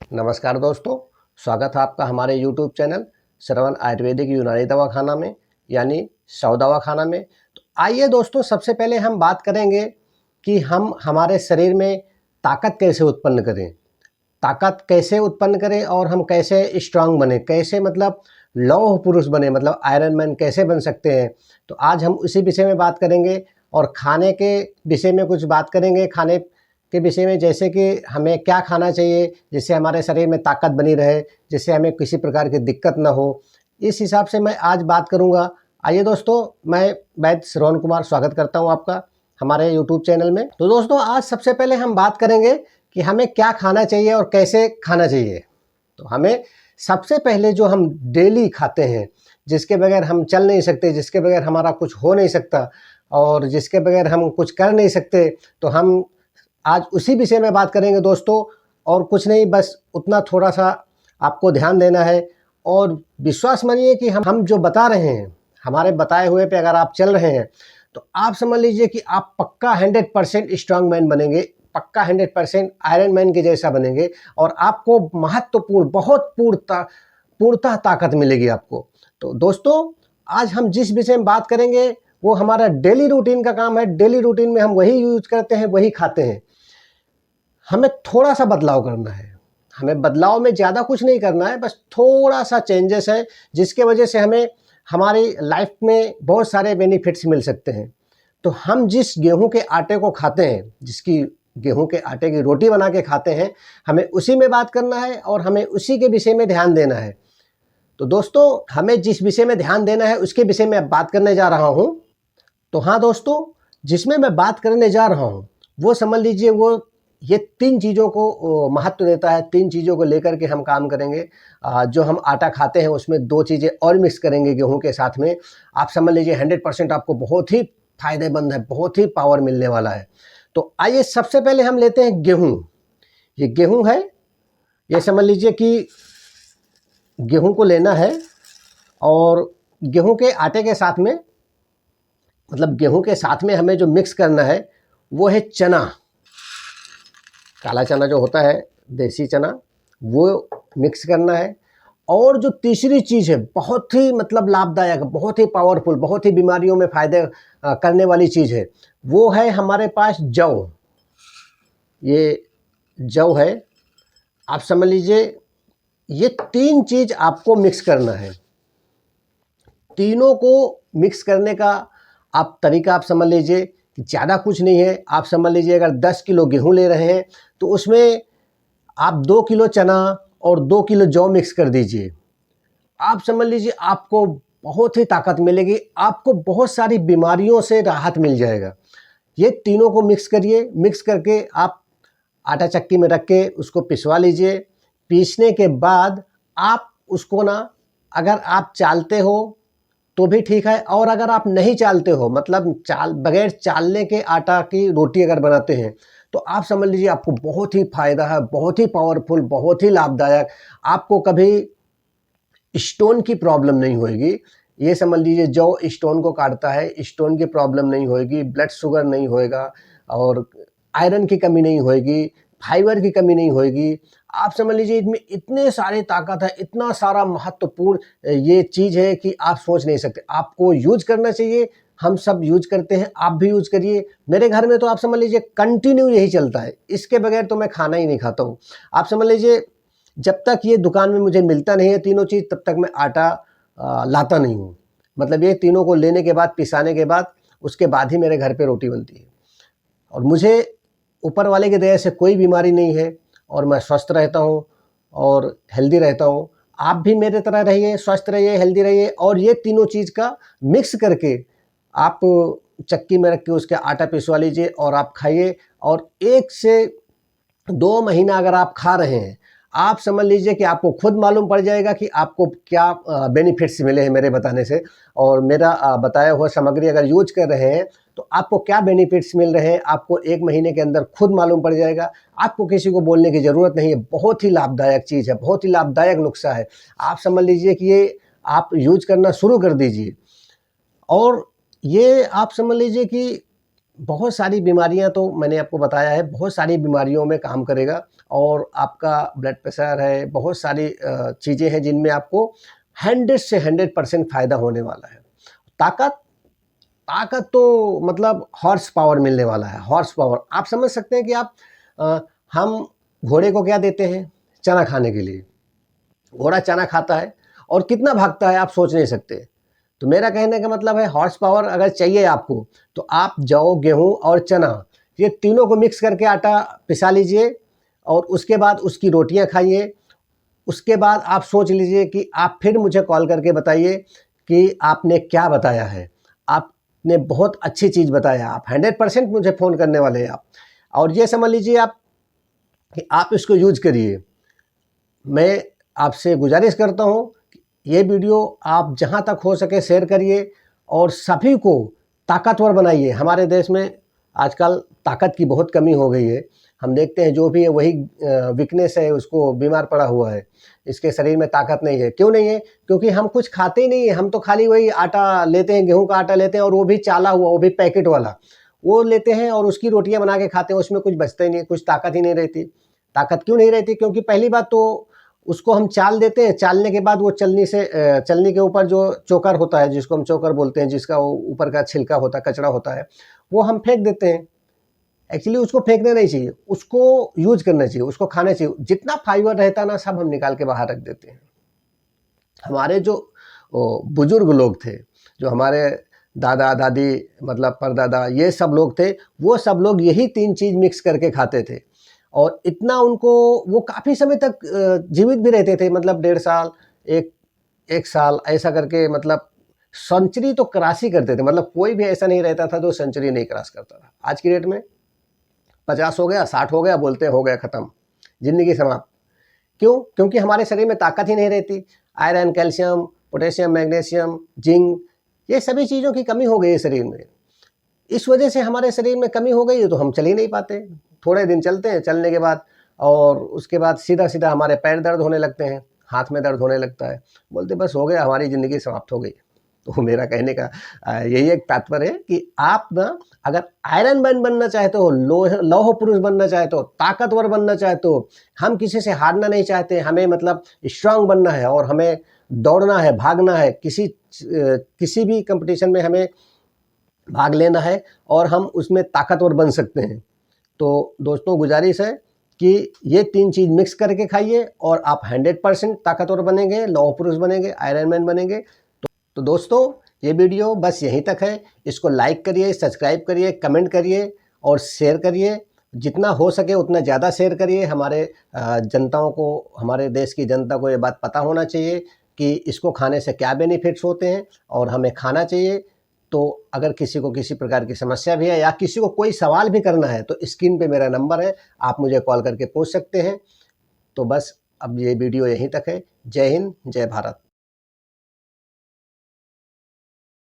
नमस्कार दोस्तों, स्वागत है आपका हमारे YouTube चैनल श्रवण आयुर्वेदिक यूनानी दवाखाना में यानी सौ दवाखाना में। तो आइए दोस्तों, सबसे पहले हम बात करेंगे कि हम हमारे शरीर में ताकत कैसे उत्पन्न करें, ताकत कैसे उत्पन्न करें और हम कैसे स्ट्रांग बने, कैसे मतलब लौह पुरुष बने, मतलब आयरन मैन कैसे बन सकते हैं। तो आज हम उसी विषय में बात करेंगे और खाने के विषय में कुछ बात करेंगे, खाने के विषय में, जैसे कि हमें क्या खाना चाहिए जिससे हमारे शरीर में ताकत बनी रहे, जिससे हमें किसी प्रकार की दिक्कत ना हो। इस हिसाब से मैं आज बात करूंगा। आइए दोस्तों, मैं वैद्य श्रवण कुमार स्वागत करता हूं आपका हमारे YouTube चैनल में। तो दोस्तों, आज सबसे पहले हम बात करेंगे कि हमें क्या खाना चाहिए और कैसे खाना चाहिए। तो हमें सबसे पहले जो हम डेली खाते हैं, जिसके बगैर हम चल नहीं सकते, जिसके बगैर हमारा कुछ हो नहीं सकता और जिसके बगैर हम कुछ कर नहीं सकते, तो हम आज उसी विषय में बात करेंगे दोस्तों। और कुछ नहीं, बस उतना थोड़ा सा आपको ध्यान देना है और विश्वास मानिए कि हम जो बता रहे हैं, हमारे बताए हुए पे अगर आप चल रहे हैं तो आप समझ लीजिए कि आप पक्का 100% स्ट्रांग मैन बनेंगे, पक्का 100% आयरन मैन के जैसा बनेंगे और आपको महत्वपूर्ण, बहुत पूर्णतः ताकत मिलेगी आपको। तो दोस्तों, आज हम जिस विषय में बात करेंगे वो हमारा डेली रूटीन का काम है। डेली रूटीन में हम वही यूज करते हैं, वही खाते हैं। हमें थोड़ा सा बदलाव करना है, हमें बदलाव में ज़्यादा कुछ नहीं करना है, बस थोड़ा सा चेंजेस है, जिसके वजह से हमें हमारी लाइफ में बहुत सारे बेनिफिट्स मिल सकते हैं। तो हम जिस गेहूं के आटे को खाते हैं, जिसकी गेहूं के आटे की रोटी बना के खाते हैं, हमें उसी में बात करना है और हमें उसी के विषय में ध्यान देना है। तो दोस्तों, हमें जिस विषय में ध्यान देना है उसके विषय में अब बात करने जा रहा हूं। तो हाँ दोस्तों, जिसमें मैं बात करने जा रहा हूं वो समझ लीजिए, वो ये 3 चीज़ों को महत्व देता है। 3 चीज़ों को लेकर के हम काम करेंगे। जो हम आटा खाते हैं उसमें 2 चीज़ें और मिक्स करेंगे गेहूं के साथ में। आप समझ लीजिए 100% आपको बहुत ही फायदेमंद है, बहुत ही पावर मिलने वाला है। तो आइए सबसे पहले हम लेते हैं गेहूं। ये गेहूं है, ये समझ लीजिए कि गेहूं को लेना है और गेहूं के आटे के साथ में, मतलब गेहूं के साथ में हमें जो मिक्स करना है वो है चना। काला चना जो होता है, देसी चना, वो मिक्स करना है। और जो तीसरी चीज़ है, बहुत ही मतलब लाभदायक, बहुत ही पावरफुल, बहुत ही बीमारियों में फ़ायदे करने वाली चीज़ है, वो है हमारे पास जौ। ये जौ है, आप समझ लीजिए ये 3 चीज़ आपको मिक्स करना है। तीनों को मिक्स करने का आप तरीका आप समझ लीजिए कि ज़्यादा कुछ नहीं है। आप समझ लीजिए अगर 10 किलो गेहूं ले रहे हैं तो उसमें आप 2 किलो चना और 2 किलो जौ मिक्स कर दीजिए। आप समझ लीजिए आपको बहुत ही ताकत मिलेगी, आपको बहुत सारी बीमारियों से राहत मिल जाएगा। ये तीनों को मिक्स करिए, मिक्स करके आप आटा चक्की में रख के उसको पिसवा लीजिए। पीसने के बाद आप उसको ना, अगर आप चालते हो तो भी ठीक है, और अगर आप नहीं चालते हो, मतलब बगैर चालने के आटा की रोटी अगर बनाते हैं, तो आप समझ लीजिए आपको बहुत ही फायदा है, बहुत ही पावरफुल, बहुत ही लाभदायक। आपको कभी स्टोन की प्रॉब्लम नहीं होगी। ये समझ लीजिए जौ स्टोन को काटता है, स्टोन की प्रॉब्लम नहीं होगी, ब्लड शुगर नहीं होएगा और आयरन की कमी नहीं होएगी, फाइबर की कमी नहीं होएगी। आप समझ लीजिए इसमें इतने सारे ताकत है, इतना सारा महत्वपूर्ण ये चीज़ है कि आप सोच नहीं सकते। आपको यूज करना चाहिए, हम सब यूज करते हैं, आप भी यूज करिए। मेरे घर में तो आप समझ लीजिए कंटिन्यू यही चलता है, इसके बगैर तो मैं खाना ही नहीं खाता हूँ। आप समझ लीजिए जब तक ये दुकान में मुझे मिलता नहीं है तीनों चीज़, तब तक मैं आटा लाता नहीं हूँ। मतलब ये तीनों को लेने के बाद, पिसाने के बाद, उसके बाद ही मेरे घर पे रोटी बनती है। और मुझे ऊपर वाले की दया से कोई बीमारी नहीं है और मैं स्वस्थ रहता हूँ और हेल्दी रहता हूँ। आप भी मेरे तरह रहिए, स्वस्थ रहिए, हेल्दी रहिए और ये तीनों चीज़ का मिक्स करके आप चक्की में रख के उसके आटा पिसवा लीजिए और आप खाइए। और 1 से 2 महीना अगर आप खा रहे हैं, आप समझ लीजिए कि आपको खुद मालूम पड़ जाएगा कि आपको क्या बेनिफिट्स मिले हैं मेरे बताने से। और मेरा बताया हुआ सामग्री अगर यूज कर रहे हैं तो आपको क्या बेनिफिट्स मिल रहे हैं, आपको 1 महीने के अंदर खुद मालूम पड़ जाएगा। आपको किसी को बोलने की ज़रूरत नहीं है। बहुत ही लाभदायक चीज़ है, बहुत ही लाभदायक नुस्खा है। आप समझ लीजिए कि ये आप यूज करना शुरू कर दीजिए और ये आप समझ लीजिए कि बहुत सारी बीमारियां, तो मैंने आपको बताया है, बहुत सारी बीमारियों में काम करेगा। और आपका ब्लड प्रेशर है, बहुत सारी चीज़ें हैं जिनमें आपको 100 से 100% फ़ायदा होने वाला है। ताकत ताकत तो मतलब हॉर्स पावर मिलने वाला है, हॉर्स पावर। आप समझ सकते हैं कि आप हम घोड़े को क्या देते हैं? चना खाने के लिए। घोड़ा चना खाता है और कितना भागता है आप सोच नहीं सकते। तो मेरा कहने का मतलब है, हॉर्स पावर अगर चाहिए आपको, तो आप जौ, गेहूँ और चना, ये तीनों को मिक्स करके आटा पिसा लीजिए और उसके बाद उसकी रोटियां खाइए। उसके बाद आप सोच लीजिए कि आप फिर मुझे कॉल करके बताइए कि आपने क्या बताया है। आपने बहुत अच्छी चीज़ बताया, आप 100% मुझे फ़ोन करने वाले हैं आप। और ये समझ लीजिए आप कि आप इसको यूज करिए। मैं आपसे गुजारिश करता हूँ कि ये वीडियो आप जहाँ तक हो सके शेयर करिए और सभी को ताकतवर बनाइए। हमारे देश में आजकल ताकत की बहुत कमी हो गई है। हम देखते हैं जो भी है वही वीकनेस है, उसको बीमार पड़ा हुआ है, इसके शरीर में ताकत नहीं है। क्यों नहीं है? क्योंकि हम कुछ खाते ही नहीं है। हम तो खाली वही आटा लेते हैं, गेहूं का आटा लेते हैं, और वो भी चाला हुआ, वो भी पैकेट वाला, वो लेते हैं और उसकी रोटियां बना के खाते हैं। उसमें कुछ बचता ही नहीं, कुछ ताकत ही नहीं रहती। ताकत क्यों नहीं रहती? क्योंकि पहली बात तो उसको हम चाल देते हैं, चालने के बाद वो चलनी के ऊपर जो चोकर होता है, जिसको हम चोकर बोलते हैं, जिसका वो ऊपर का छिलका होता है, कचरा होता है, वो हम फेंक देते हैं। एक्चुअली उसको फेंकना नहीं चाहिए, उसको यूज करना चाहिए, उसको खाना चाहिए। जितना फाइबर रहता है ना, सब हम निकाल के बाहर रख देते हैं। हमारे जो बुजुर्ग लोग थे, जो हमारे दादा दादी, मतलब परदादा, ये सब लोग थे, वो सब लोग यही 3 चीज़ मिक्स करके खाते थे। और इतना उनको, वो काफ़ी समय तक जीवित भी रहते थे, मतलब 1.5 साल, एक साल ऐसा करके, मतलब सेंचुरी तो क्रॉस ही करते थे। मतलब कोई भी ऐसा नहीं रहता था जो सेंचुरी नहीं क्रॉस करता था। आज की डेट में 50 हो गया, 60 हो गया, बोलते हो गया ख़त्म, ज़िंदगी समाप्त। क्यों? क्योंकि हमारे शरीर में ताकत ही नहीं रहती। Iron, calcium, potassium, magnesium, zinc, ये सभी चीज़ों की कमी हो गई है शरीर में। इस वजह से हमारे शरीर में कमी हो गई है, तो हम चल ही नहीं पाते। थोड़े दिन चलते हैं, चलने के बाद और उसके बाद सीधा हमारे पैर दर्द होने लगते हैं, हाथ में दर्द होने लगता है। बोलते बस हो गया, हमारी ज़िंदगी समाप्त हो गई। तो मेरा कहने का यही एक तात्पर्य है कि आप ना, अगर आयरन मैन बनना चाहते हो, लौह पुरुष बनना चाहते हो, ताकतवर बनना चाहते हो, हम किसी से हारना नहीं चाहते, हमें मतलब स्ट्रांग बनना है और हमें दौड़ना है, भागना है, किसी भी कंपटीशन में हमें भाग लेना है और हम उसमें ताकतवर बन सकते हैं। तो दोस्तों, गुजारिश है कि ये 3 चीज़ मिक्स करके खाइए और आप 100% ताकतवर बनेंगे, लौह पुरुष बनेंगे, आयरन मैन बनेंगे। तो दोस्तों, ये वीडियो बस यहीं तक है। इसको लाइक करिए, सब्सक्राइब करिए, कमेंट करिए और शेयर करिए। जितना हो सके उतना ज़्यादा शेयर करिए। हमारे जनताओं को, हमारे देश की जनता को ये बात पता होना चाहिए कि इसको खाने से क्या बेनिफिट्स होते हैं और हमें खाना चाहिए। तो अगर किसी को किसी प्रकार की समस्या भी है या किसी को कोई सवाल भी करना है, तो स्क्रीन पे मेरा नंबर है, आप मुझे कॉल करके पूछ सकते हैं। तो बस अब ये वीडियो यहीं तक है। जय हिंद, जय भारत।